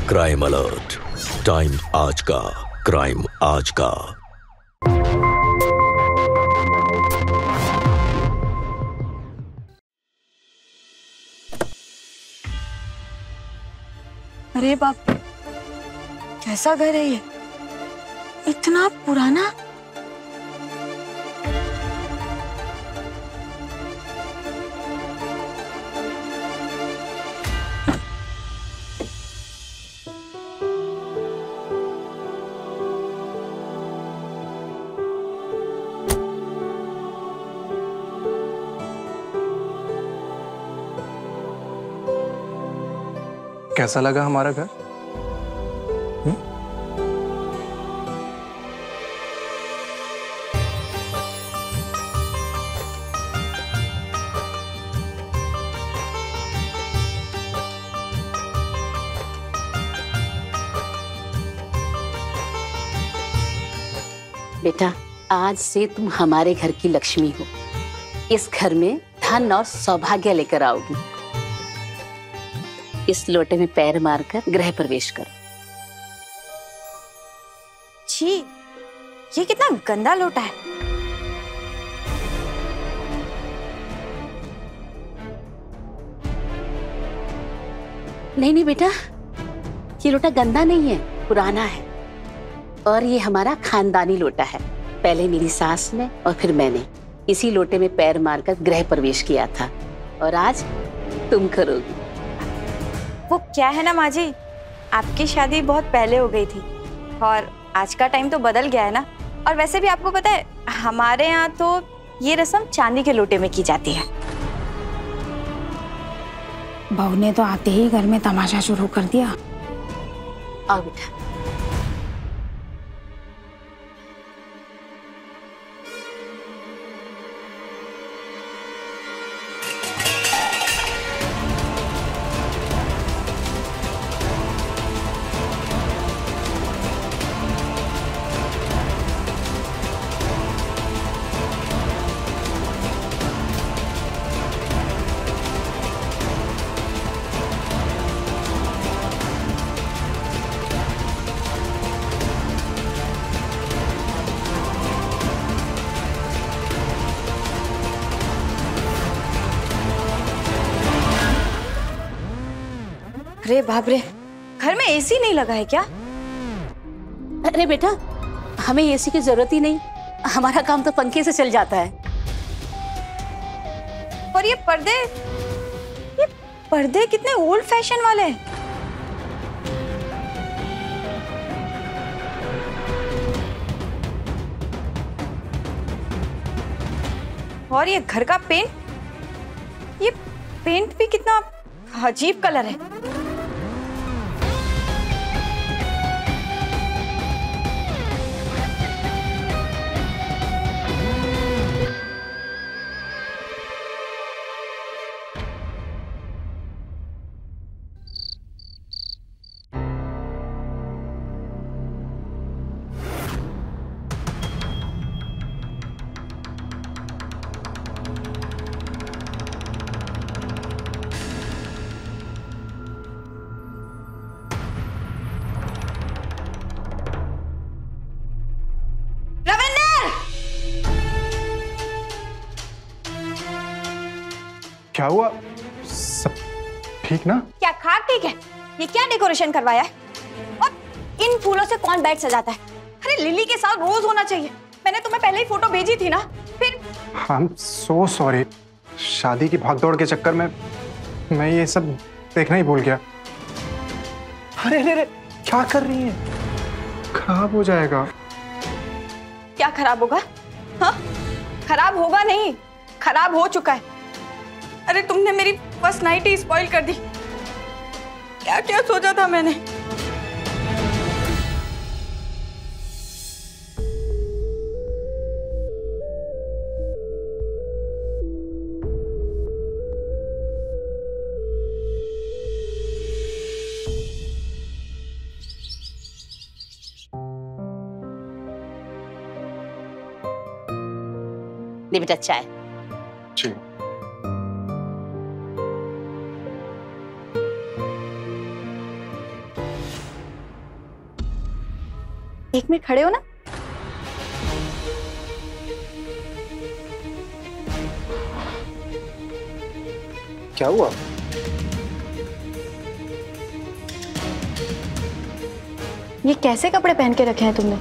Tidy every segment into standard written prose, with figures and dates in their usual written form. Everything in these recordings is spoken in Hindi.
क्राइम अलर्ट, टाइम आज का, क्राइम आज का। अरे बाप, कैसा घर है ये, इतना पुराना। कैसा लगा हमारा घर? बेटा, आज से तुम हमारे घर की लक्ष्मी हो। इस घर में धन और सौभाग्य लेकर आओगी। इस लोटे में पैर मारकर गृह प्रवेश करो। छी, ये कितना गंदा लोटा है। नहीं नहीं बेटा, ये लोटा गंदा नहीं है, पुराना है। और ये हमारा खानदानी लोटा है। पहले मेरी सास ने और फिर मैंने इसी लोटे में पैर मारकर गृह प्रवेश किया था, और आज तुम करोगी। वो क्या है ना माँ जी, आपकी शादी बहुत पहले हो गई थी और आज का टाइम तो बदल गया है ना। और वैसे भी आपको पता है, हमारे यहाँ तो ये रस्म चांदी के लोटे में की जाती है। बहू ने तो आते ही घर में तमाशा शुरू कर दिया। आओ बेटा। अरे बाप रे, घर में एसी नहीं लगा है क्या? अरे बेटा, हमें एसी की जरूरत ही नहीं, हमारा काम तो पंखे से चल जाता है। और ये पर्दे कितने ओल्ड फैशन वाले हैं। और ये घर का पेंट, ये पेंट भी कितना अजीब कलर है। क्या हुआ? सब ठीक ना? क्या खाक ठीक है? ये क्या डेकोरेशन करवाया है? और इन फूलों से कौन बेड सजाता है? अरे लिली के साथ रोज होना चाहिए। मैंने तुम्हें पहले ही फोटो भेजी थी ना। फिर आई एम सो सॉरी, शादी की भागदौड़ के चक्कर में मैं ये सब देखना ही भूल गया। अरे अरे अरे, क्या कर रही है? खराब हो जाएगा। क्या खराब होगा? हाँ, खराब होगा नहीं, खराब हो चुका है। अरे तुमने मेरी फर्स्ट नाइट ही स्पॉइल कर दी। क्या क्या सोचा था मैंने। ले बेटा चाय। जी। एक मिनट खड़े हो ना। क्या हुआ? ये कैसे कपड़े पहन के रखे हैं तुमने?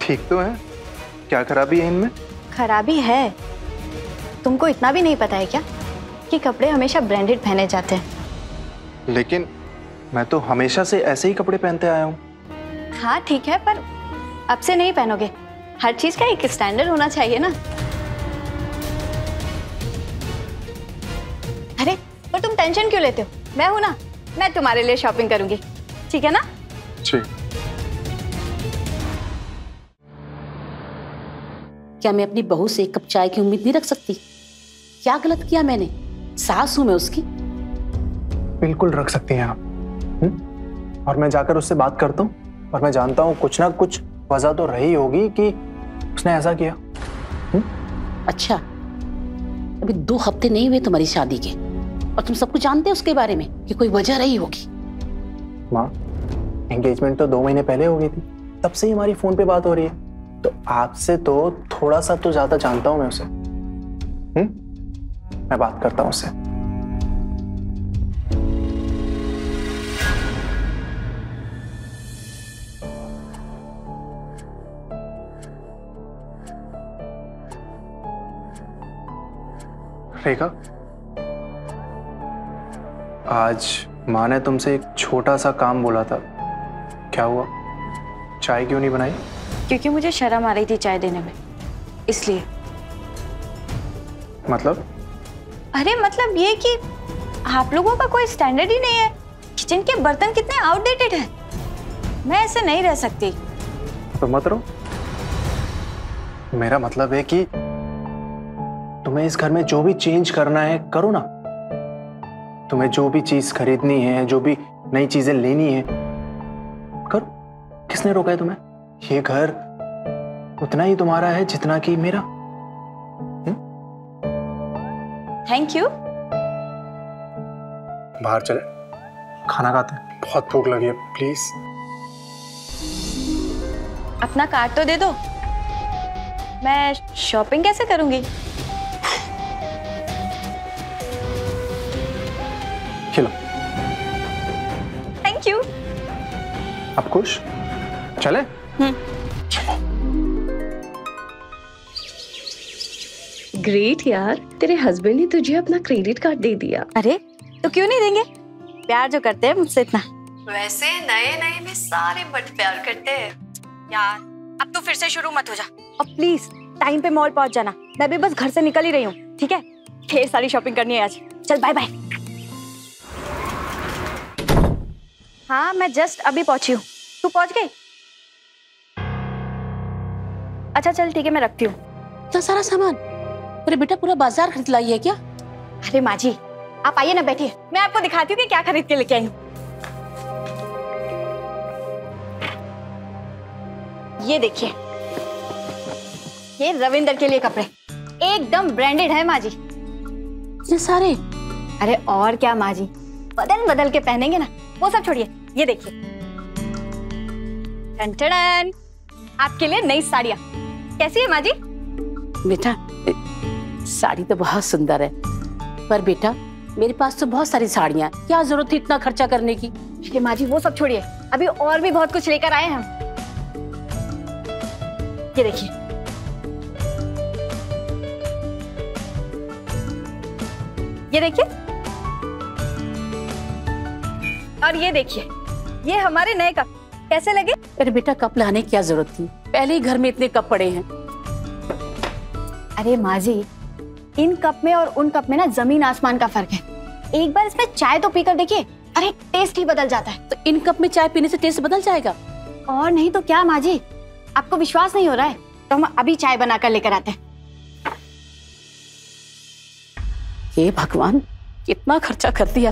ठीक तो है, क्या खराबी है इनमें? खराबी है। तुमको इतना भी नहीं पता है क्या कि कपड़े हमेशा ब्रांडेड पहने जाते हैं? लेकिन मैं तो हमेशा से ऐसे ही कपड़े पहनते आया हूँ। हाँ ठीक है, पर अब से नहीं पहनोगे। हर चीज का एक स्टैंडर्ड होना चाहिए ना। अरे पर तुम टेंशन क्यों लेते हो? मैं हूं ना, मैं तुम्हारे लिए शॉपिंग करूंगी, ठीक है ना? जी। क्या मैं अपनी बहू से एक कप चाय की उम्मीद नहीं रख सकती? क्या गलत किया मैंने? सास हूं मैं उसकी। बिल्कुल रख सकती हैं आप। और मैं जाकर उससे बात करता हूँ, और मैं जानता हूँ कुछ ना कुछ वजह तो रही होगी कि उसने ऐसा किया। अच्छा, अभी 2 हफ्ते नहीं हुए तुम्हारी शादी के, और तुम सब कुछ जानते हो उसके बारे में कि कोई वजह रही होगी। माँ, एंगेजमेंट तो 2 महीने पहले हो गई थी, तब से ही हमारी फोन पे बात हो रही है, तो आपसे तो थोड़ा सा तो ज्यादा जानता हूं मैं उसे। मैं बात करता हूं उससे। रेखा, आज माँ ने तुमसे एक छोटा सा काम बोला था, क्या हुआ? चाय क्यों नहीं बनाई? क्योंकि मुझे शर्म आ रही थी चाय देने में, इसलिए। मतलब? अरे मतलब ये कि आप लोगों का कोई स्टैंडर्ड ही नहीं है। किचन के बर्तन कितने आउटडेटेड हैं। मैं ऐसे नहीं रह सकती। तो मत रहो। मेरा मतलब है कि तुम्हें इस घर में जो भी चेंज करना है करो ना। तुम्हें जो भी चीज खरीदनी है, जो भी नई चीजें लेनी है करो। किसने रोका है तुम्हें? ये घर उतना ही तुम्हारा है जितना कि मेरा। Thank you. बाहर चले, खाना खाते हैं, बहुत भूख लगी है, प्लीज। अपना कार्ड तो दे दो। मैं शॉपिंग कैसे करूंगी? खिलो। Thank you. आप खुश? चले? ग्रेट यार, तेरे हस्बैंड ने तुझे अपना क्रेडिट कार्ड दे दिया। अरे तो क्यों नहीं देंगे? प्यार जो करते हैं मुझसे इतना। वैसे नए नए में सारे बट प्यार करते हैं यार। अब तो फिर से शुरू मत हो जा, और प्लीज टाइम पे मॉल पहुंच जाना। मैं भी बस घर से निकल ही रही हूँ, ठीक है? ढेर सारी शॉपिंग करनी है आज। चल बाय बाय। हाँ मैं जस्ट अभी पहुंची हूँ। तू पहुंच गई? अच्छा चल ठीक है, मैं रखती हूँ। इतना सारा सामान? अरे बेटा, पूरा बाजार खरीद लाई है क्या? अरे माँ जी आप आइए ना, बैठिए, मैं आपको दिखाती हूँ कि क्या खरीद के लेके आई हूँ। ये देखिए, ये रविंदर के लिए कपड़े एकदम ब्रांडेड है माँ जी। इतने सारे? अरे और क्या माँ जी, बदल बदल के पहनेंगे ना। वो सब छोड़िए, ये देखिए, टन-टन, आपके लिए नई साड़ियाँ। कैसी है माँ जी? बेटा साड़ी तो बहुत सुंदर है, पर बेटा मेरे पास तो बहुत सारी साड़ियां हैं, क्या जरूरत थी इतना खर्चा करने की? ये माँ जी वो सब छोड़िए, अभी और भी बहुत कुछ लेकर आए हैं हम। ये देखिए, ये देखिए, और ये देखिए, ये हमारे नए कप कैसे लगे? अरे बेटा कप लाने की क्या जरूरत थी, पहले ही घर में इतने कप पड़े हैं। अरे माँ जी, इन कप में और उन कप में ना जमीन आसमान का फर्क है। एक बार इसमें चाय तो पीकर देखिए, अरे टेस्ट ही बदल जाता है। तो इन कप में चाय पीने से टेस्ट बदल जाएगा? और नहीं तो क्या माँ जी, आपको विश्वास नहीं हो रहा है तो हम अभी चाय बनाकर लेकर आते हैं। हे भगवान, कितना खर्चा कर दिया।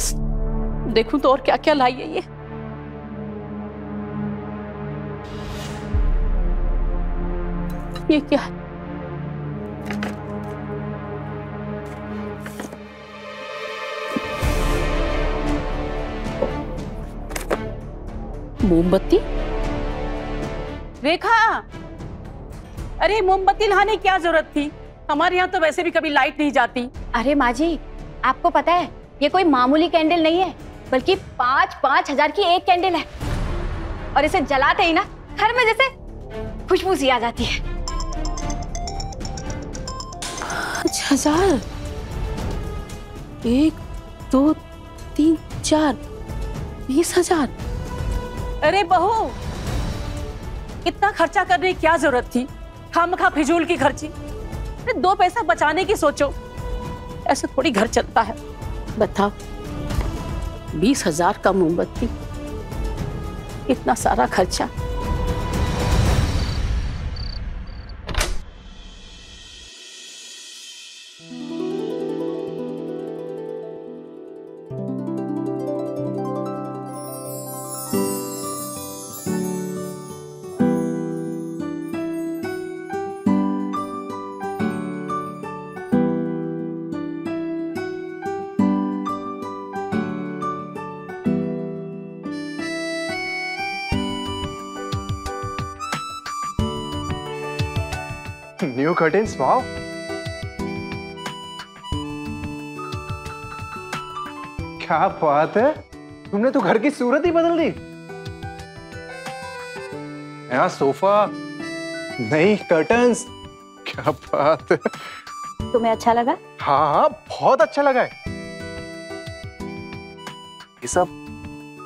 देखूं तो और क्या क्या लाई है ये क्या है? मोमबत्ती? रेखा, अरे मोमबत्ती लाने की क्या जरूरत थी? हमारे यहाँ तो वैसे भी कभी लाइट नहीं जाती। अरे माँ जी, आपको पता है ये कोई मामूली कैंडल नहीं है, बल्कि 5-5 हजार की एक कैंडल है। और इसे जलाते ही ना घर में जैसे खुशबू सी आ जाती है। 5,000? 1, 2, 3, 4, 20,000। अरे बहू, इतना खर्चा करने की क्या जरूरत थी? खामखा फिजूल की खर्ची। अरे 2 पैसा बचाने की सोचो, ऐसे थोड़ी घर चलता है। बताओ, 20,000 का मोमबत्ती, इतना सारा खर्चा। New curtains, wow. क्या बात है, तुमने तो घर की सूरत ही बदल दी। यहाँ सोफा, नई कर्टेन्स, क्या बात है। तुम्हें अच्छा लगा? हाँ हाँ, बहुत अच्छा लगा है। ये सब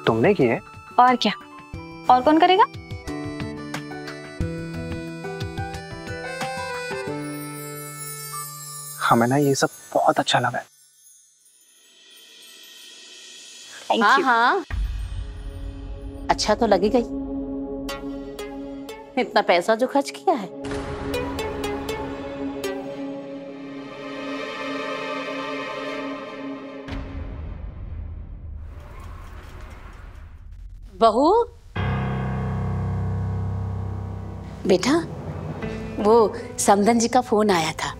तुमने किए? और क्या, और कौन करेगा? हमें ना ये सब बहुत अच्छा लगा है। हाँ हाँ, अच्छा तो लगेगा ही। इतना पैसा जो खर्च किया है। बहू, बेटा, वो समदन जी का फोन आया था।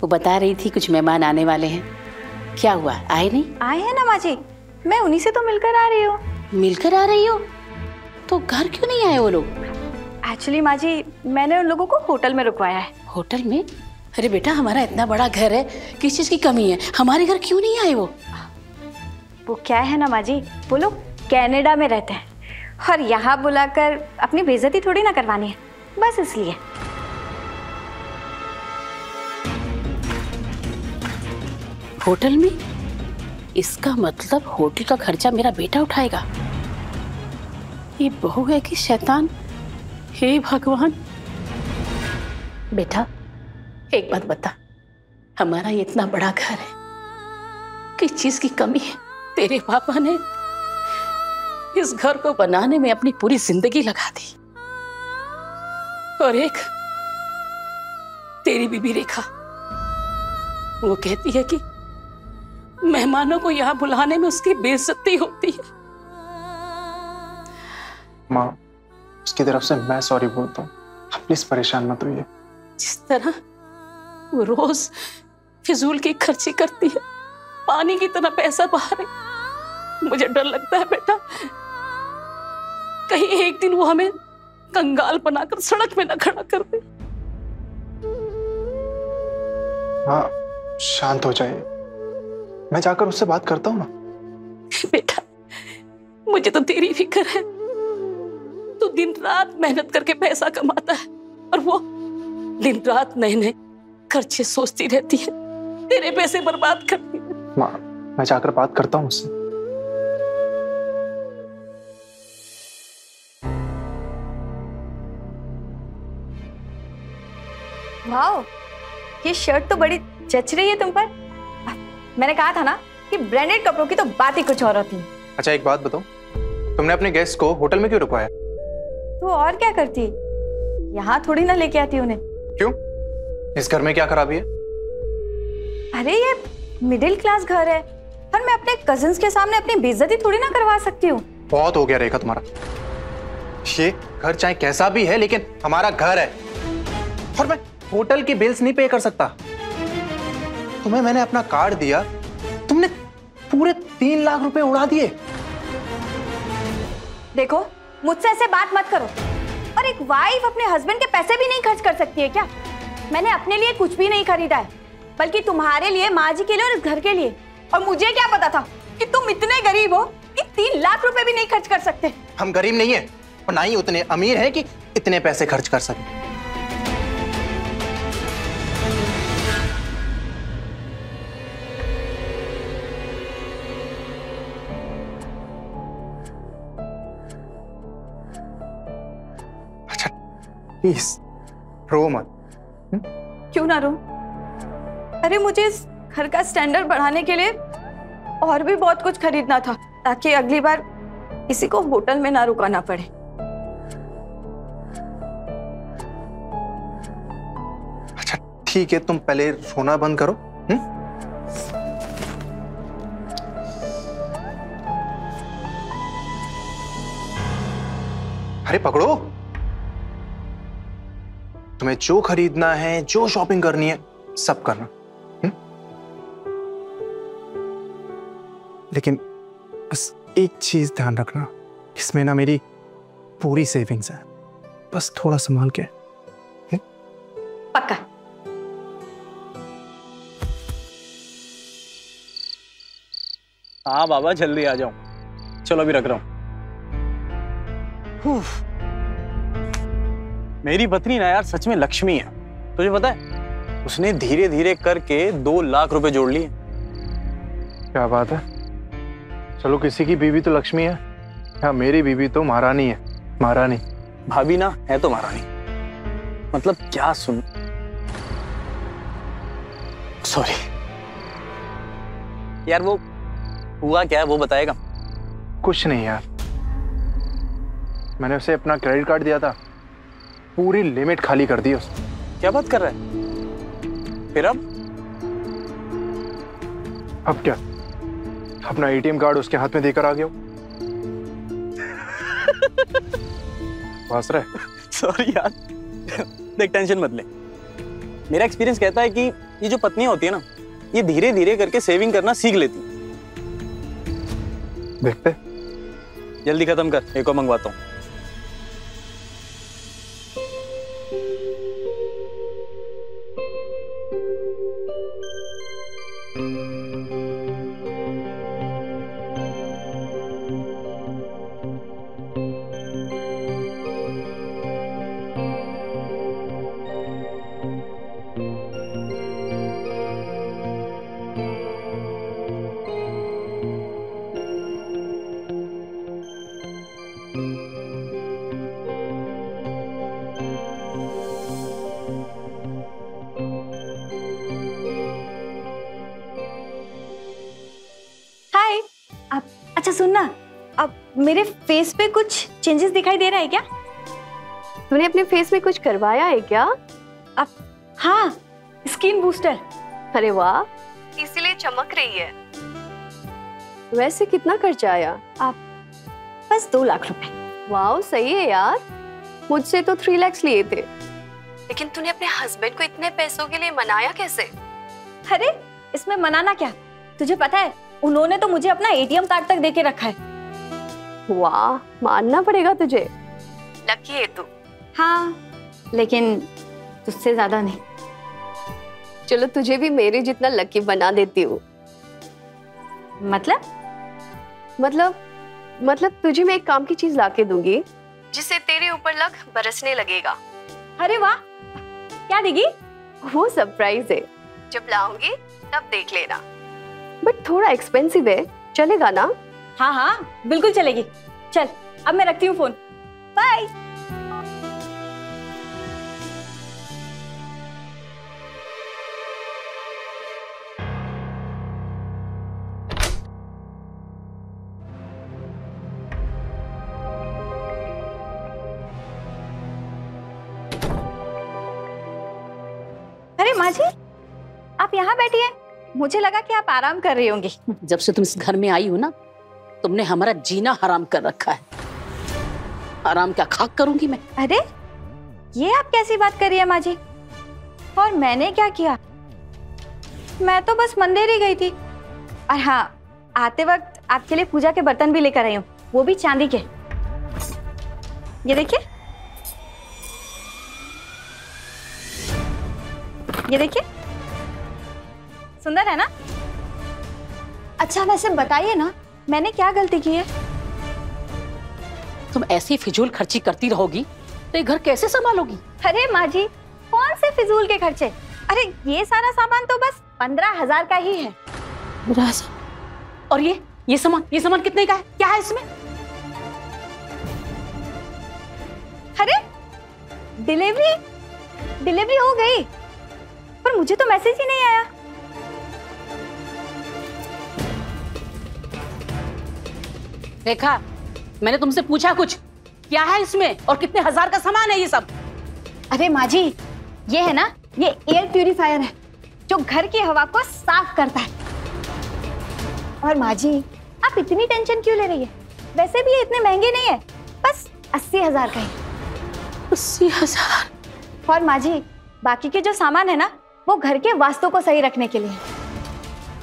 वो बता रही थी कुछ मेहमान आने वाले हैं। क्या हुआ, आए नहीं? आए हैं ना माँ जी, मैं उन्हीं से तो मिलकर आ रही हूँ। मिलकर आ रही हो? तो घर क्यों नहीं आए वो लोग? एक्चुअली माँ जी, मैंने उन लोगों को होटल में रुकवाया है। होटल में? अरे बेटा, हमारा इतना बड़ा घर है, किस चीज की कमी है? हमारे घर क्यों नहीं आए वो? वो क्या है ना माँ जी, वो लोग कनाडा में रहते हैं और यहाँ बुलाकर अपनी बेइज्जती थोड़ी ना करवानी है, बस इसलिए। होटल में? इसका मतलब होटल का खर्चा मेरा बेटा उठाएगा। ये बहू है कि शैतान? हे भगवान। बेटा, एक बात बता, हमारा ये इतना बड़ा घर है, किस चीज की कमी है? तेरे पापा ने इस घर को बनाने में अपनी पूरी जिंदगी लगा दी। और एक तेरी बीबी रेखा, वो कहती है कि मेहमानों को यहाँ बुलाने में उसकी बेइज्जती होती है। माँ, उसकी तरफ से मैं सॉरी बोलता हूँ, आप प्लीज परेशान मत होइए। जिस तरह वो रोज फिजूल की खर्ची करती है, पानी की तरह पैसा बहा रही, मुझे डर लगता है बेटा, कहीं एक दिन वो हमें कंगाल बनाकर सड़क में न खड़ा कर दे। हाँ, शांत हो जाइए, मैं जाकर उससे बात करता हूँ ना। बेटा, मुझे तो तेरी फिक्र है। तू दिन रात मेहनत करके पैसा कमाता है और वो दिन रात नए नए खर्चे सोचती रहती है, तेरे पैसे बर्बाद करती है। माँ, मैं जाकर बात करता हूँ उससे। वाओ, ये शर्ट तो बड़ी जच रही है तुम पर। मैंने कहा था ना कि ब्रांडेड कपड़ों की तो बात ही कुछ और होती है। अच्छा, एक बात बताओ, तुमने अपने गेस्ट को होटल में क्यों रुकवाया? तो और क्या करती, यहाँ थोड़ी ना लेके आती उन्हें। क्यों? इस घर में क्या खराबी है? अरे ये मिडिल क्लास घर है और मैं अपने कजिन्स के सामने अपनी बेइज्जती थोड़ी ना करवा सकती हूँ। बहुत हो गया रेखा तुम्हारा। ये घर चाहे कैसा भी है, लेकिन हमारा घर है और मैं होटल की बिल्स नहीं पे कर सकता। तुम्हें मैंने अपना कार्ड दिया, तुमने पूरे 3 लाख रुपए उड़ा दिए। देखो, मुझसे ऐसे बात मत करो। और एक वाइफ अपने हस्बैंड के पैसे भी नहीं खर्च कर सकती है क्या? मैंने अपने लिए कुछ भी नहीं खरीदा है, बल्कि तुम्हारे लिए, माँ जी के लिए और इस घर के लिए। और मुझे क्या पता था कि तुम इतने गरीब हो कि 3 लाख रुपए भी नहीं खर्च कर सकते। हम गरीब नहीं है और ना ही उतने अमीर हैं कि इतने पैसे खर्च कर सकें। अच्छा प्लीज रो मत। क्यों ना रो? अरे मुझे इस घर का स्टैंडर्ड बढ़ाने के लिए और भी बहुत कुछ खरीदना था, ताकि अगली बार किसी को होटल में ना रुकाना पड़े। अच्छा ठीक है, तुम पहले रोना बंद करो। अरे पकड़ो, तुम्हें जो खरीदना है, जो शॉपिंग करनी है, सब करना। लेकिन बस एक चीज ध्यान रखना, इसमें ना मेरी पूरी सेविंग्स है, बस थोड़ा संभाल के। पक्का। हाँ बाबा जल्दी आ जाओ। चलो अभी रख रहा हूं। मेरी पत्नी ना यार सच में लक्ष्मी है। तुझे पता है उसने धीरे धीरे करके 2 लाख रुपए जोड़ लिए। क्या बात है। चलो किसी की बीवी तो लक्ष्मी है, हाँ मेरी बीवी तो महारानी है। महारानी भाभी ना है तो महारानी। मतलब क्या सुन, सॉरी यार, वो हुआ क्या है वो बताएगा? कुछ नहीं यार, मैंने उसे अपना क्रेडिट कार्ड दिया था, पूरी लिमिट खाली कर दी उसने। क्या बात कर रहा है? फिर अब क्या, अपना एटीएम कार्ड उसके हाथ में देकर आ गया। हंस रहा है? सॉरी यार, देख टेंशन मत ले। मेरा एक्सपीरियंस कहता है कि ये जो पत्नियां होती है ना, ये धीरे धीरे करके सेविंग करना सीख लेती। देखते, जल्दी खत्म कर, एक और मंगवाता हूँ। अच्छा सुनना, अब मेरे फेस पे कुछ चेंजेस दिखाई दे रहा है क्या? तूने अपने फेस में कुछ करवाया है क्या? अब हाँ, स्किन बूस्टर। अरे वाह, इसीलिए चमक रही है। वैसे कितना खर्चा आया? आप बस 2 लाख रुपए। वाह सही है यार, मुझसे तो 3 लाख लिए थे। लेकिन तूने अपने हस्बैंड को इतने पैसों के लिए मनाया कैसे? अरे इसमें मनाना क्या, तुझे पता है उन्होंने तो मुझे अपना एटीएम कार्ड तक देके रखा है। वाह, मानना पड़ेगा तुझे, लकी है तू। हाँ लेकिन तुझसे ज्यादा नहीं। चलो तुझे भी मेरे जितना लकी बना देती हूँ। मतलब तुझे मैं एक काम की चीज लाके दूंगी जिससे तेरे ऊपर लक बरसने लगेगा। अरे वाह, क्या देगी? वो सरप्राइज है, जब लाऊंगी तब देख लेना। बट थोड़ा एक्सपेंसिव है, चलेगा ना? हाँ हाँ बिल्कुल चलेगी। चल अब मैं रखती हूँ फोन, बाय। अरे माँ जी, आप यहाँ बैठी हैं? मुझे लगा कि आप आराम कर रही होंगी। जब से तुम इस घर में आई हो ना, तुमने हमारा जीना हराम कर रखा है। आराम क्या खाक करूंगी मैं? अरे ये आप कैसी बात कर रही है माँ जी? और मैंने क्या किया? मैं तो बस मंदिर ही गई थी। और हाँ, आते वक्त आपके लिए पूजा के बर्तन भी लेकर आई हूँ, वो भी चांदी के। ये देखिए, ये देखिए, सुंदर है ना? अच्छा वैसे बताइए ना, मैंने क्या गलती की है? तुम ऐसी फिजूल खर्ची करती रहोगी तो ये घर कैसे संभालोगी? अरे माँ जी, कौन से फिजूल के खर्चे? अरे ये सारा सामान तो बस 15,000 का ही है। और ये सामान कितने का है? क्या है इसमें? अरे डिलीवरी हो गई, पर मुझे तो मैसेज ही नहीं आया। रेखा, मैंने तुमसे पूछा कुछ, क्या है इसमें और कितने हजार का सामान है ये सब? अरे माँ जी, ये है ना, ये एयर प्यूरिफायर है जो घर की हवा को साफ करता है। और माँ जी, आप इतनी टेंशन क्यों ले रही है? वैसे भी ये इतने महंगे नहीं है, बस 80,000 का ही। 80,000? और माँ जी, बाकी के जो सामान है ना, वो घर के वास्तु को सही रखने के लिए।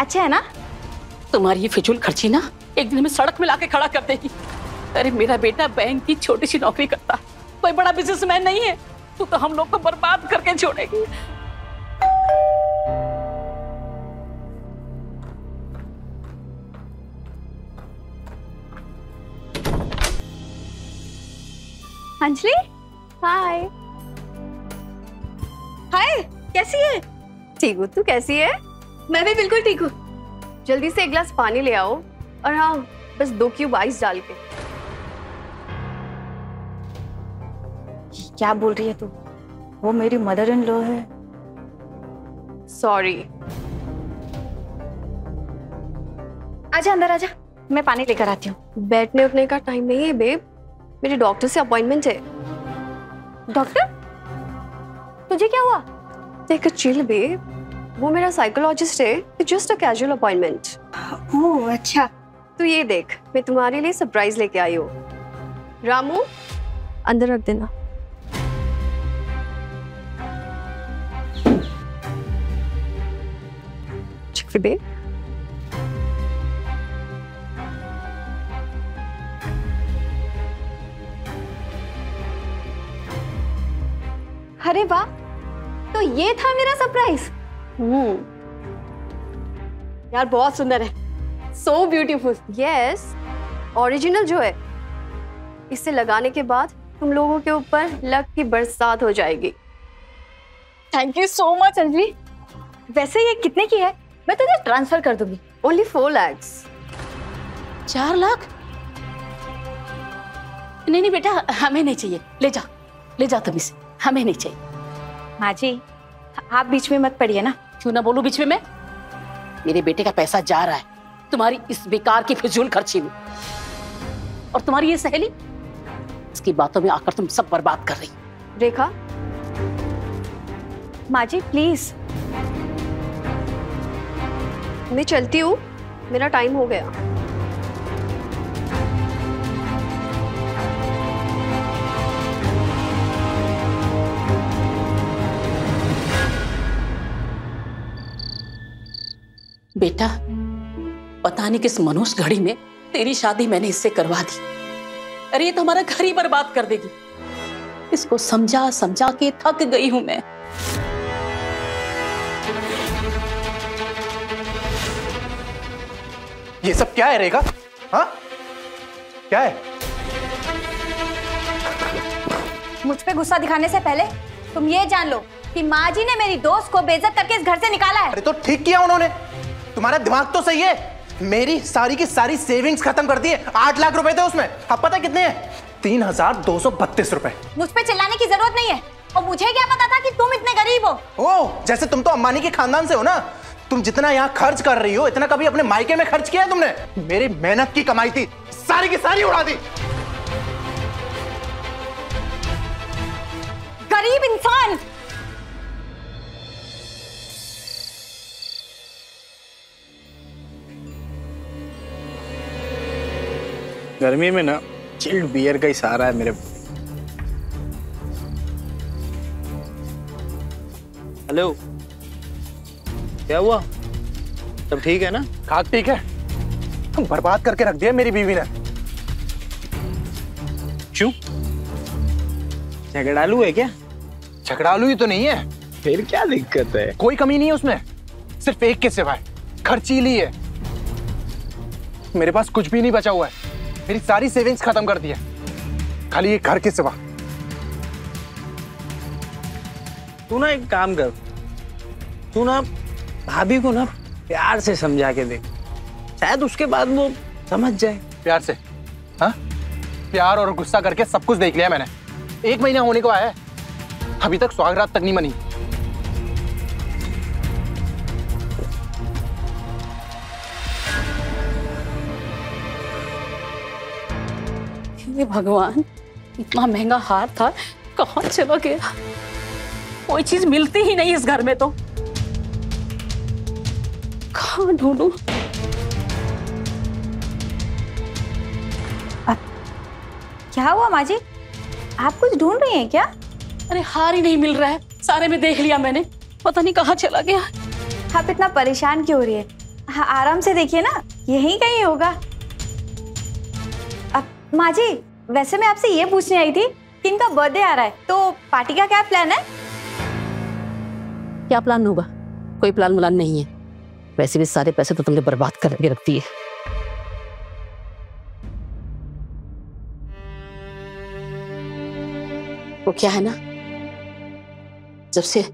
अच्छा है ना? तुम्हारी ये फिजूल खर्ची ना एक दिन में सड़क में लाके खड़ा कर देगी। अरे मेरा बेटा बैंक की छोटी सी नौकरी करता है, कोई बड़ा बिजनेसमैन नहीं है। तू तो हम लोग को बर्बाद करके छोड़ेगी। अंजलि, हाय। हाय, कैसी है? ठीक हूँ, तू कैसी है? मैं भी बिल्कुल ठीक हूँ। जल्दी से एक गिलास पानी ले आओ, और हाँ, बस 2 क्यूब आइस डाल के। क्या बोल रही है तू? वो मेरी मदर इन लॉ है। सॉरी। आजा अंदर आजा, मैं पानी लेकर आती हूँ। बैठने उठने का टाइम नहीं है बेब, मेरे डॉक्टर से अपॉइंटमेंट है। डॉक्टर? तुझे क्या हुआ? टेक अ चिल बेब, वो मेरा साइकोलॉजिस्ट है, जस्ट अ कैजुअल अपॉइंटमेंट। ओह अच्छा। तो ये देख, मैं तुम्हारे लिए सरप्राइज लेके आई हूँ। रामू, अंदर रख देना। चिकफी बेब। अरे वाह, तो ये था मेरा सरप्राइज। यार बहुत सुंदर है, सो ब्यूटीफुल। यस, ओरिजिनल जो है, इसे लगाने के बाद तुम लोगों के ऊपर लक की बरसात हो जाएगी। Thank you so much Anjali. वैसे ये कितने की है? मैं तुझे ट्रांसफर कर दूंगी। Only 4 lakhs। 4 लाख? नहीं बेटा, हमें नहीं चाहिए। ले जा तुम इसे, हमें नहीं चाहिए। माँ जी, आप बीच में मत पड़िए ना। क्यों ना बोलूं बीच में मैं? मेरे बेटे का पैसा जा रहा है तुम्हारी इस बेकार की फिजूल खर्ची में, और तुम्हारी ये सहेली इसकी बातों में आकर तुम सब बर्बाद कर रही। रेखा, माँ जी प्लीज। मैं चलती हूँ, मेरा टाइम हो गया। बेटा, पता नहीं किस मनुष्य घड़ी में तेरी शादी मैंने इससे करवा दी। अरे ये तो हमारा घर ही बर्बाद कर देगी। इसको समझा समझा के थक गई हूं मैं। ये सब क्या है रेखा? हाँ, क्या है? मुझ पे गुस्सा दिखाने से पहले तुम ये जान लो कि माँ जी ने मेरी दोस्त को बेइज्जत करके इस घर से निकाला है। अरे तो ठीक किया उन्होंने। तुम्हारा दिमाग तो सही है। मेरी सारी की सारी सेविंग्स खत्म कर दी है। 8 लाख रुपए थे उसमें। अब पता कितने हैं? 3,232 रुपए। मुझ पे चिल्लाने की जरूरत नहीं है, और मुझे क्या पता था कि तुम इतने गरीब हो। ओह, जैसे तुम तो अंबानी के खानदान से हो ना। तुम जितना यहाँ खर्च कर रही हो, इतना कभी अपने मायके में खर्च किया है तुमने? मेरी मेहनत की कमाई थी, सारी की सारी उड़ा दी। गरीब इंसान। गर्मी में ना चिल्ड बियर का ही सहारा है मेरे। हेलो, क्या हुआ? सब ठीक है ना? खाक ठीक है। बर्बाद करके रख दिया मेरी बीवी ने। क्यों? झगड़ालू है क्या? झगड़ालू ही तो नहीं है। फिर क्या दिक्कत है? कोई कमी नहीं है उसमें, सिर्फ एक के सिवाय खर्चीली है। मेरे पास कुछ भी नहीं बचा हुआ है, मेरी सारी सेविंग्स खत्म कर दी है, खाली ये घर के सिवा। तू ना एक काम कर, तू ना भाभी को ना प्यार से समझा के दे, शायद उसके बाद वो समझ जाए। प्यार से? हाँ, प्यार और गुस्सा करके सब कुछ देख लिया मैंने। 1 महीना होने को आया है, अभी तक सुहागरात तक नहीं बनी। हे भगवान, इतना महंगा हार था, कहाँ चला गया? कोई चीज मिलती ही नहीं इस घर में तो। कहाँ ढूंढूं? क्या हुआ माँ जी, आप कुछ ढूंढ रही हैं क्या? अरे हार ही नहीं मिल रहा है, सारे में देख लिया मैंने, पता नहीं कहाँ चला गया। आप इतना परेशान क्यों हो रही है? हाँ, आराम से देखिए ना, यहीं कहीं होगा। माँ जी, वैसे मैं आपसे ये पूछने आई थी कि इनका बर्थडे आ रहा है, तो पार्टी का क्या प्लान है? क्या प्लान होगा? कोई प्लान मुलान नहीं है। वैसे भी सारे पैसे तो तुमने बर्बाद करके रख दिए। वो क्या है ना, जब से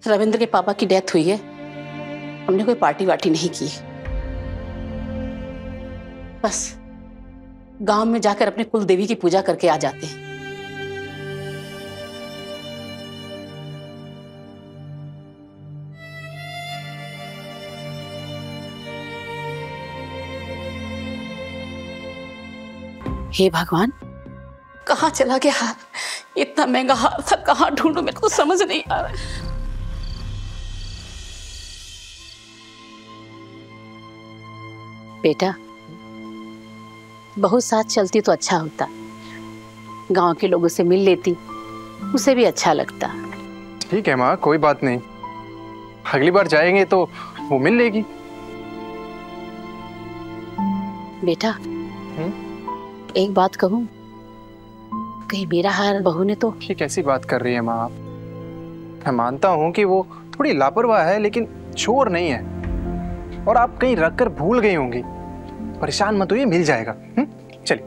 रविंद्र के पापा की डेथ हुई है, हमने कोई पार्टी वार्टी नहीं की। बस गांव में जाकर अपने कुल देवी की पूजा करके आ जाते हैं। हे भगवान, कहाँ चला गया हार? इतना महंगा हार था, कहाँ ढूंढूं? मेरे को समझ नहीं आ रहा है। बेटा, बहुत साथ चलती तो अच्छा होता, गांव के लोगों से मिल लेती, उसे भी अच्छा लगता। ठीक है माँ, कोई बात नहीं, अगली बार जाएंगे तो वो मिल लेगी। बेटा, एक बात कहूं, कहीं मेरा हार बहू ने तो। ये कैसी बात कर रही है माँ आप? मैं मानता हूँ कि वो थोड़ी लापरवाह है, लेकिन चोर नहीं है, और आप कहीं रख कर भूल गई होंगी। परेशान मत होइए, मिल जाएगा। चलिए।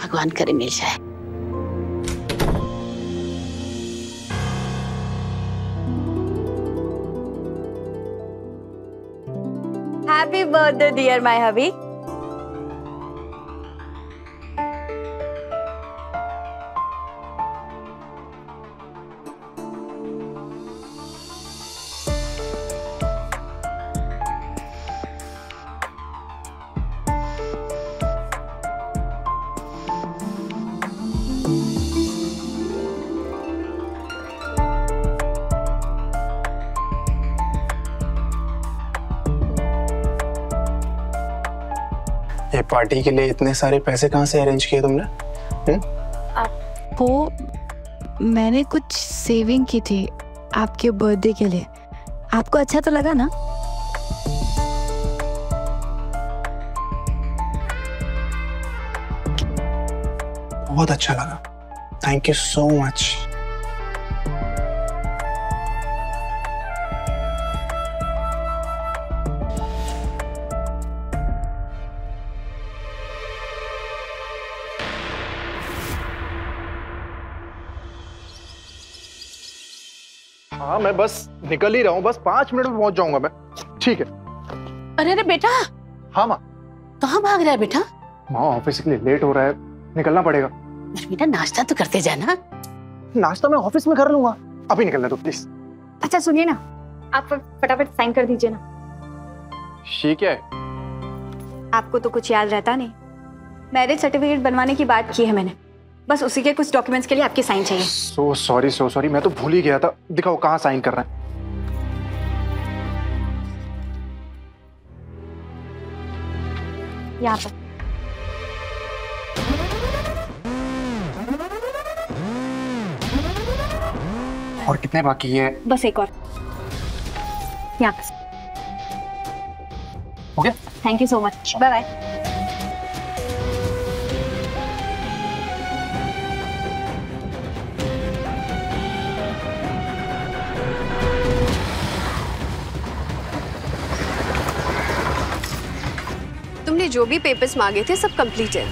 भगवान करे मिल जाए। हैप्पी बर्थडे डियर माय हबी। ये पार्टी के लिए इतने सारे पैसे कहाँ से अरेंज किए तुमने? वो मैंने कुछ सेविंग की थी आपके बर्थडे के लिए। आपको अच्छा तो लगा ना? बहुत अच्छा लगा, थैंक यू सो मच। हाँ, मैं बस निकल ही रहा हूँ, बस 5 मिनट में पहुंच जाऊंगा मैं। ठीक है। अरे अरे बेटा। हाँ माँ। कहाँ भाग रहा है बेटा? माँ, ऑफिस के लिए लेट हो रहा है, निकलना पड़ेगा। बेटा नाश्ता तो करते जाना। नाश्ता मैं ऑफिस में कर लूंगा, अभी निकलना तो प्लीज। अच्छा सुनिए ना, आप फटाफट साइन कर दीजिए ना। ठीक है। आपको तो कुछ याद रहता नहीं, मैरिज सर्टिफिकेट बनवाने की बात की है मैंने, बस उसी के कुछ डॉक्यूमेंट्स के लिए आपकी साइन चाहिए। सो सॉरी, मैं तो भूल ही गया था। दिखाओ कहाँ साइन कर रहे हैं। यहाँ पर। और कितने बाकी है? बस एक और। यहाँ पर। हो गया? Thank you so much, bye bye. ने जो भी पेपर्स मांगे थे सब कंप्लीट है।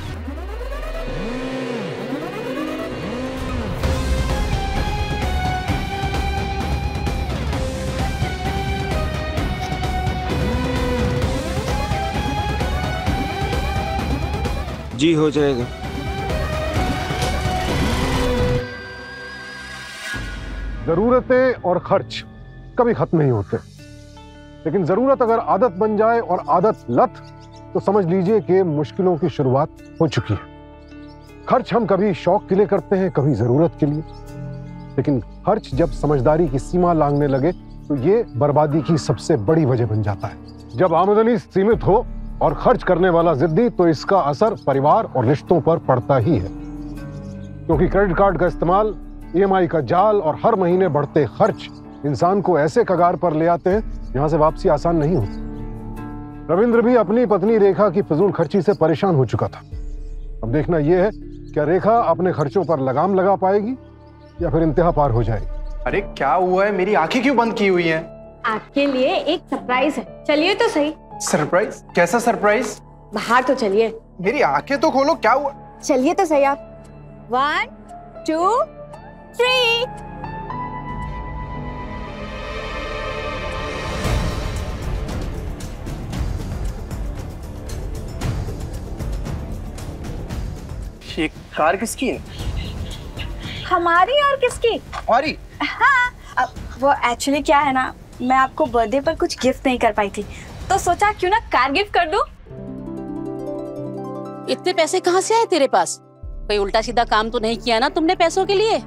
जी हो जाएगा। जरूरतें और खर्च कभी खत्म नहीं होते, लेकिन जरूरत अगर आदत बन जाए और आदत लत, तो समझ लीजिए कि मुश्किलों की शुरुआत हो चुकी है। खर्च हम कभी शौक के लिए करते हैं, कभी जरूरत के लिए, लेकिन खर्च जब समझदारी की सीमा लांघने लगे तो ये बर्बादी की सबसे बड़ी वजह बन जाता है। जब आमदनी सीमित हो और खर्च करने वाला जिद्दी, तो इसका असर परिवार और रिश्तों पर पड़ता ही है, क्योंकि क्रेडिट कार्ड का इस्तेमाल, ईएमआई का जाल और हर महीने बढ़ते खर्च इंसान को ऐसे कगार पर ले आते हैं जहां से वापसी आसान नहीं होती। रविंद्र भी अपनी पत्नी रेखा की फिजूल खर्ची से परेशान हो चुका था। अब देखना यह है, क्या रेखा अपने खर्चों पर लगाम लगा पाएगी या फिर इंतहा पार हो जाएगी। अरे क्या हुआ है, मेरी आंखें क्यों बंद की हुई हैं? आपके लिए एक सरप्राइज है, चलिए तो सही। सरप्राइज? कैसा सरप्राइज? बाहर तो चलिए। मेरी आंखें तो खोलो, क्या हुआ? चलिए तो सही आप। 1 2 3। ये कार किसकी है? हमारी और किसकी? हमारी। हाँ, अब वो एक्चुअली क्या है ना, मैं आपको बर्थडे पर कुछ गिफ्ट नहीं कर पाई थी, तो सोचा क्यों ना कार गिफ्ट कर दूं। इतने पैसे कहाँ से आए तेरे पास? कोई उल्टा सीधा काम तो नहीं किया ना तुमने पैसों के लिए?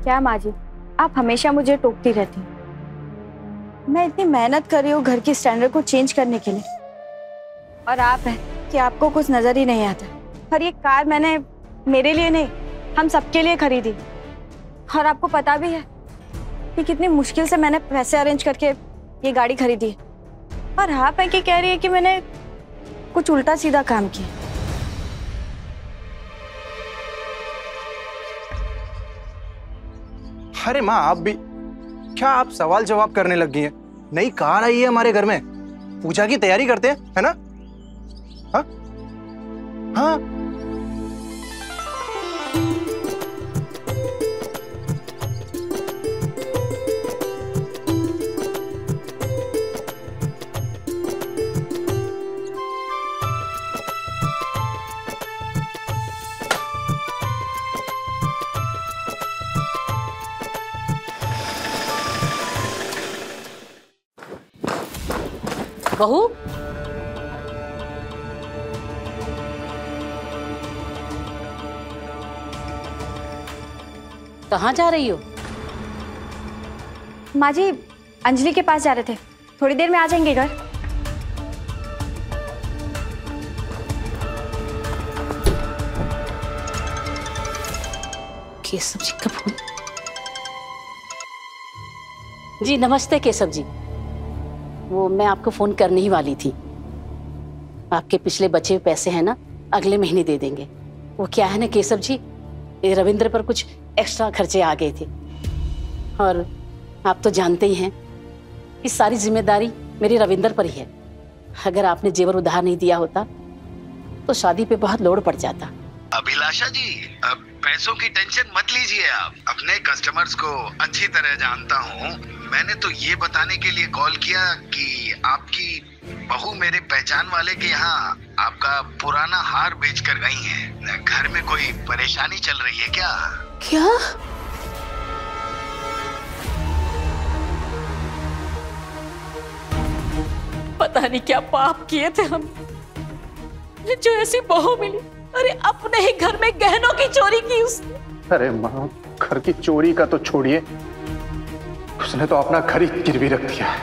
क्या माँ जी, आप हमेशा मुझे टोकती रहती। मैं इतनी मेहनत कर रही हूँ घर की स्टैंडर्ड को चेंज करने के लिए, और आप है कि आपको कुछ नजर ही नहीं आता। और ये कार मैंने मेरे लिए नहीं, हम सबके लिए खरीदी, और आपको पता भी है कि कितनी मुश्किल से मैंने पैसे अरेंज करके ये गाड़ी खरीदी, और आप है कि कह रही है कि मैंने कुछ उल्टा सीधा काम किया। अरे माँ, आप भी क्या, आप सवाल जवाब करने लग गई हैं? नई कार आई है हमारे घर में, पूजा की तैयारी करते हैं, है ना? हाँ हाँ। बहू, कहाँ जा रही हो? माँ जी, अंजलि के पास जा रहे थे, थोड़ी देर में आ जाएंगे घर। केशव जी का फोन। जी नमस्ते केशव जी, वो मैं आपको फोन करने ही वाली थी। आपके पिछले बचे हुए पैसे हैं ना, अगले महीने दे देंगे। वो क्या है ना केशव जी, रविंद्र पर कुछ एक्स्ट्रा खर्चे आ गए थे, और आप तो जानते ही हैं कि सारी जिम्मेदारी मेरे रविंद्र पर ही है। अगर आपने जेवर उधार नहीं दिया होता तो शादी पे बहुत लोड पड़ जाता। अभिलाषा जी, अब पैसों की टेंशन मत लीजिए, आप अपने कस्टमर्स को अच्छी तरह जानता हूँ। मैंने तो ये बताने के लिए कॉल किया कि आपकी बहू मेरे पहचान वाले के यहाँ आपका पुराना हार बेच कर गई है। घर में कोई परेशानी चल रही है क्या? क्या? पता नहीं क्या पाप किए थे हम, जो ऐसी बहू मिली। अरे अपने ही घर में गहनों की चोरी की उसने। अरे माँ, घर की चोरी का तो छोड़िए, उसने तो अपना घर ही गिरवी रख दिया है।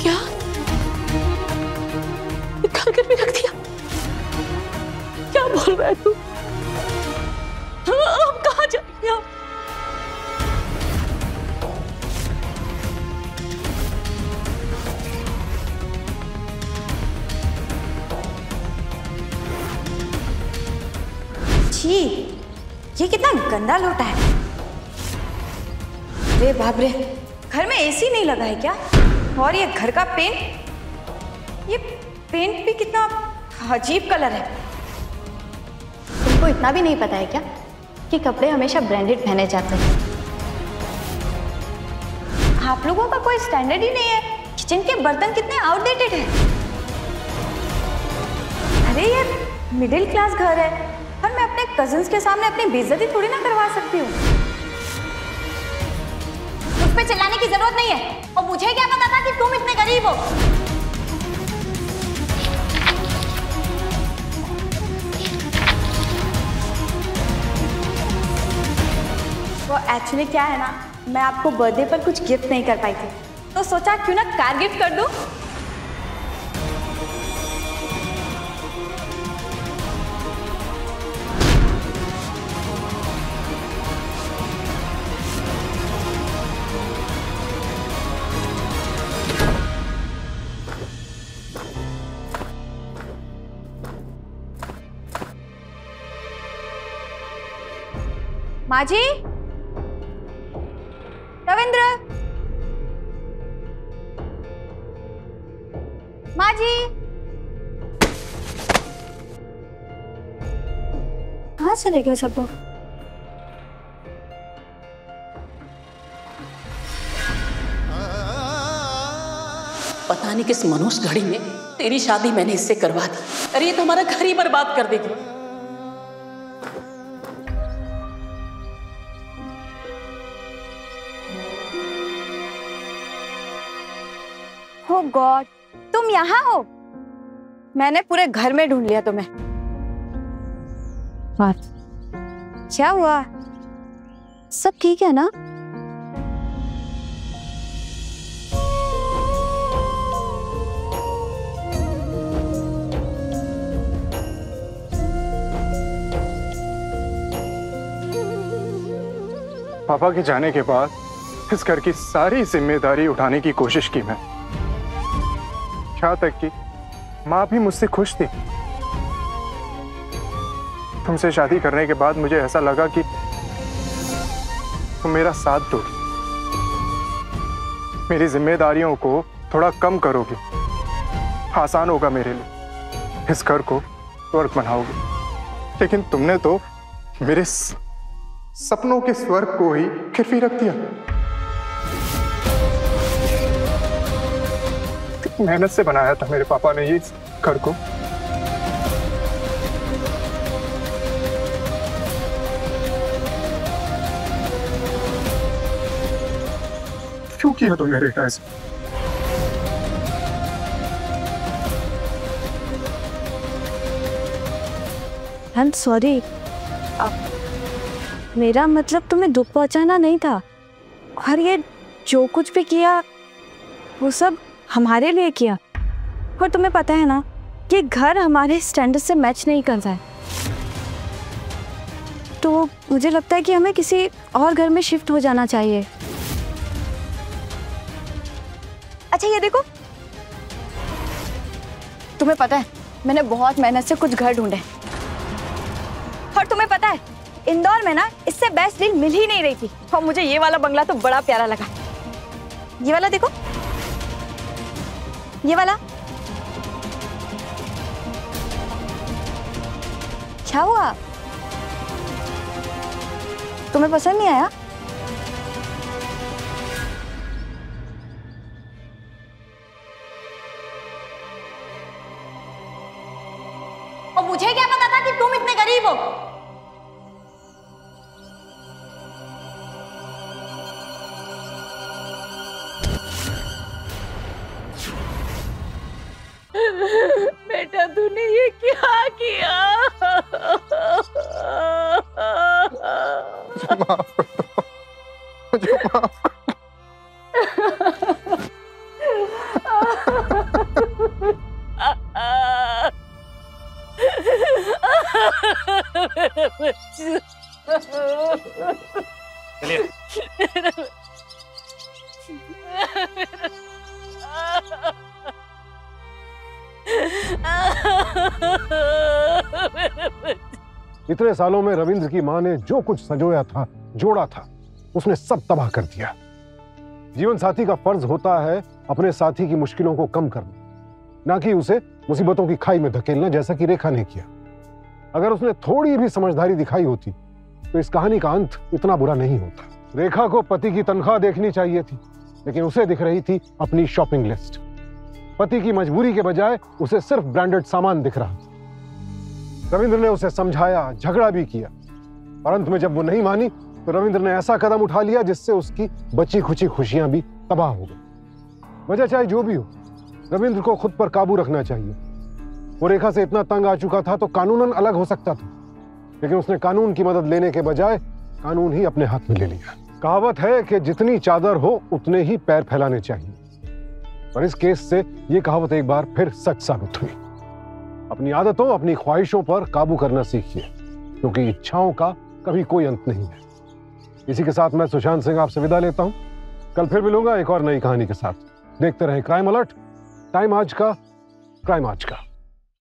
क्या? घर गिरवी रख दिया? क्या बोल रहा है तू? हम कहाँ जाएंगे? छी, ये कितना गंदा लोटा है। रे बाप रे, घर में एसी नहीं लगा है क्या? और ये घर का पेंट, ये पेंट भी कितना अजीब कलर है। तुमको इतना भी नहीं पता है क्या कि कपड़े हमेशा ब्रांडेड पहने जाते हैं? आप लोगों का कोई स्टैंडर्ड ही नहीं है। किचन के बर्तन कितने आउटडेटेड हैं। अरे ये मिडिल क्लास घर है और मैं अपने कजिन्स के सामने अपनी बेइज्जती थोड़ी ना करवा सकती हूँ। मुझ पे चिल्लाने की जरूरत नहीं है। और मुझे क्या पता था कि तुम इतने गरीब हो। वो एक्चुअली क्या है ना, मैं आपको बर्थडे पर कुछ गिफ्ट नहीं कर पाई थी, तो सोचा क्यों ना कार गिफ्ट कर दूं। माँ जी, रविंद्र, माँ जी, कहाँ चले गए सब लोग? पता नहीं किस मनुष्य घड़ी में तेरी शादी मैंने इससे करवा दी। अरे ये तो हमारा घर ही बर्बाद कर देगी। Oh God, तुम यहाँ हो? मैंने पूरे घर में ढूंढ लिया तुम्हें। क्या हुआ? सब ठीक है ना? पापा के जाने के बाद इस घर की सारी जिम्मेदारी उठाने की कोशिश की मैं। यहाँ तक कि माँ भी मुझसे खुश थी। तुमसे शादी करने के बाद मुझे ऐसा लगा कि तुम मेरा साथ दोगी, मेरी जिम्मेदारियों को थोड़ा कम करोगे, आसान होगा मेरे लिए, इस घर को स्वर्ग बनाओगे। लेकिन तुमने तो मेरे सपनों के स्वर्ग को ही गिरवी रख दिया। मेहनत से बनाया था मेरे पापा ने ये घर को। क्यों किया तुम मेरे ऐसे? आई एम सॉरी, मेरा मतलब तुम्हें दुख पहुंचाना नहीं था। और ये जो कुछ भी किया वो सब हमारे लिए किया। और तुम्हें पता है ना कि घर हमारे स्टैंडर्ड से मैच नहीं करता है, तो मुझे लगता है कि हमें किसी और घर में शिफ्ट हो जाना चाहिए। अच्छा ये देखो, तुम्हें पता है मैंने बहुत मेहनत से कुछ घर ढूंढे, और तुम्हें पता है इंदौर में ना इससे बेस्ट डील मिल ही नहीं रही थी। और मुझे ये वाला बंगला तो बड़ा प्यारा लगा। ये वाला देखो, ये वाला। क्या हुआ, तुम्हें पसंद नहीं आया? और मुझे क्या पता था कि तुम इतने गरीब हो। बेटा तूने ये क्या किया? मुझे माफ चलिए। इतने सालों में रविंद्र की मां ने जो कुछ संजोया था, जोड़ा था, उसने सब तबाह कर दिया। जीवन साथी का फर्ज होता है अपने साथी की मुश्किलों को कम करना, ना कि उसे मुसीबतों की खाई में धकेलना, जैसा कि रेखा ने किया। अगर उसने थोड़ी भी समझदारी दिखाई होती तो इस कहानी का अंत इतना बुरा नहीं होता। रेखा को पति की तनख्वाह देखनी चाहिए थी, लेकिन उसे दिख रही थी अपनी शॉपिंग लिस्ट। पति की मजबूरी के बजाय उसे सिर्फ ब्रांडेड सामान दिख रहा था। रविंद्र ने उसे समझाया, झगड़ा भी किया, और अंत में जब वो नहीं मानी तो रविंद्र ने ऐसा कदम उठा लिया जिससे उसकी बची खुची खुशियां भी तबाह हो गई। वजह चाहे जो भी हो, रविंद्र को खुद पर काबू रखना चाहिए। वो रेखा से इतना तंग आ चुका था तो कानूनन अलग हो सकता था, लेकिन उसने कानून की मदद लेने के बजाय कानून ही अपने हाथ में ले लिया। कहावत है कि जितनी चादर हो उतने ही पैर फैलाने चाहिए, और इस केस से यह कहावत एक बार फिर सच साबित हुई। अपनी आदतों, अपनी ख्वाहिशों पर काबू करना सीखिए, क्योंकि इच्छाओं का कभी कोई अंत नहीं है। इसी के साथ मैं सुशांत सिंह आपसे विदा लेता हूं। कल फिर मिलूंगा एक और नई कहानी के साथ। देखते रहें क्राइम अलर्ट, टाइम आज का, क्राइम आज का।